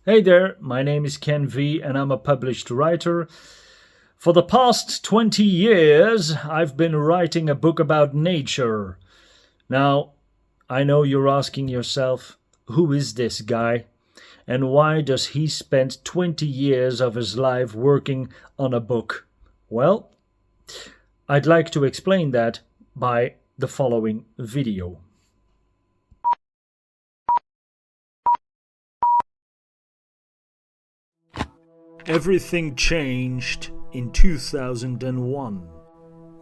Hey there, my name is Ken V and I'm a published writer. For the past 20 years, I've been writing a book about nature. Now, I know you're asking yourself, who is this guy? And why does he spend 20 years of his life working on a book? Well, I'd like to explain that by the following video. Everything changed in 2001.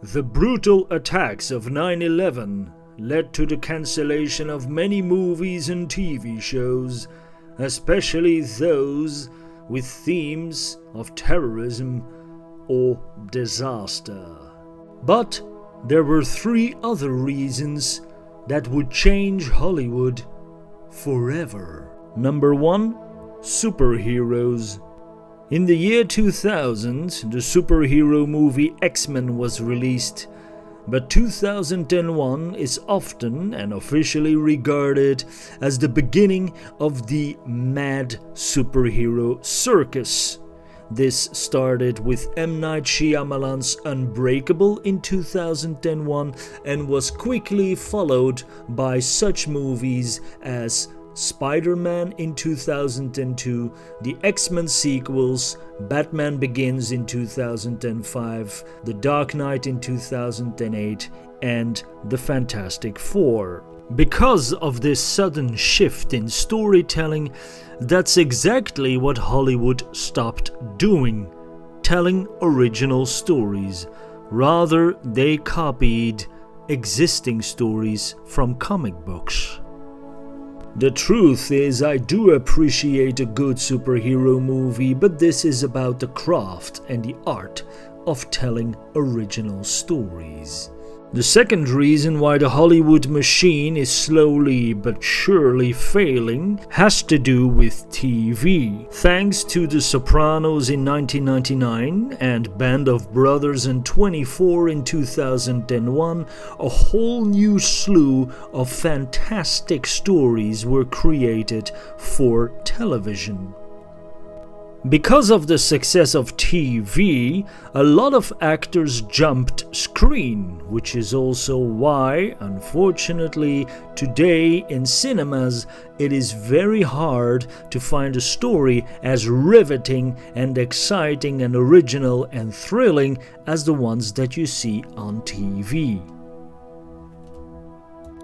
The brutal attacks of 9/11 led to the cancellation of many movies and TV shows, especially those with themes of terrorism or disaster. But there were three other reasons that would change Hollywood forever. Number one, superheroes. In the year 2000, the superhero movie X-Men was released, but 2001 is often and officially regarded as the beginning of the mad superhero circus. This started with M. Night Shyamalan's Unbreakable in 2001 and was quickly followed by such movies as Spider-Man in 2002, the X-Men sequels, Batman Begins in 2005, The Dark Knight in 2008, and The Fantastic Four. Because of this sudden shift in storytelling, that's exactly what Hollywood stopped doing, telling original stories. Rather, they copied existing stories from comic books. The truth is, I do appreciate a good superhero movie, but this is about the craft and the art of telling original stories. The second reason why the Hollywood machine is slowly but surely failing has to do with TV. Thanks to The Sopranos in 1999 and Band of Brothers and 24 in 2001, a whole new slew of fantastic stories were created for television. Because of the success of TV, a lot of actors jumped screen, which is also why, unfortunately, today in cinemas it is very hard to find a story as riveting and exciting and original and thrilling as the ones that you see on TV.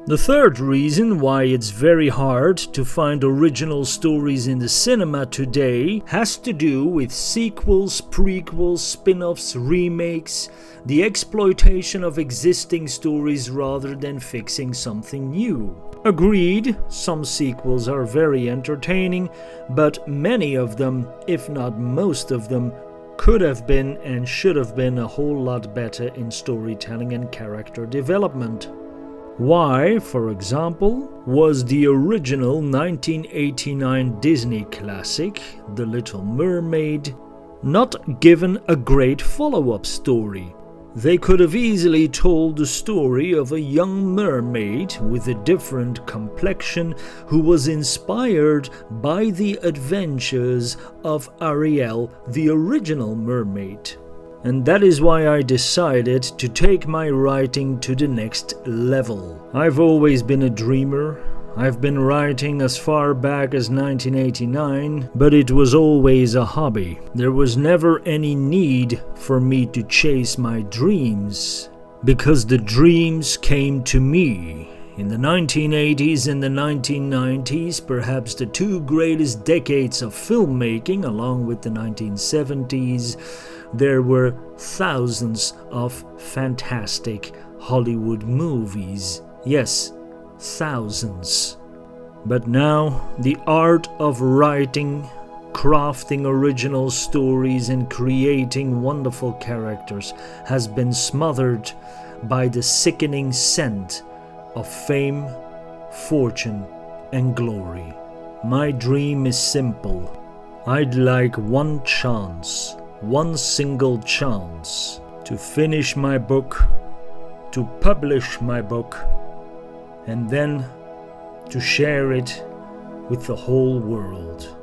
The third reason why it's very hard to find original stories in the cinema today has to do with sequels, prequels, spin-offs, remakes, the exploitation of existing stories rather than fixing something new. Agreed, some sequels are very entertaining, but many of them, if not most of them, could have been and should have been a whole lot better in storytelling and character development. Why, for example, was the original 1989 Disney classic, The Little Mermaid, not given a great follow-up story? They could have easily told the story of a young mermaid with a different complexion who was inspired by the adventures of Ariel, the original mermaid. And that is why I decided to take my writing to the next level. I've always been a dreamer. I've been writing as far back as 1989, but it was always a hobby. There was never any need for me to chase my dreams, because the dreams came to me. In the 1980s and the 1990s, perhaps the two greatest decades of filmmaking, along with the 1970s, there were thousands of fantastic Hollywood movies. Yes, thousands. But now, the art of writing, crafting original stories and creating wonderful characters has been smothered by the sickening scent of fame, fortune, and glory. My dream is simple. I'd like one chance, one single chance, to finish my book, to publish my book, and then to share it with the whole world.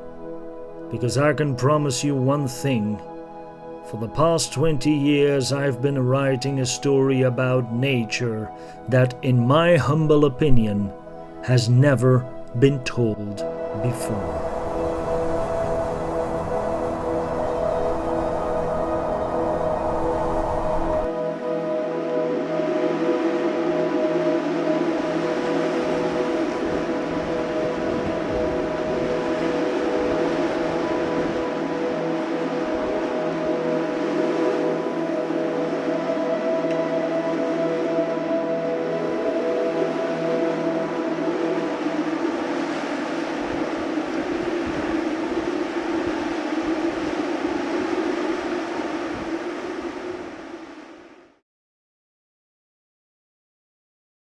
because I can promise you one thing. For the past 20 years, I've been writing a story about nature that, in my humble opinion, has never been told before.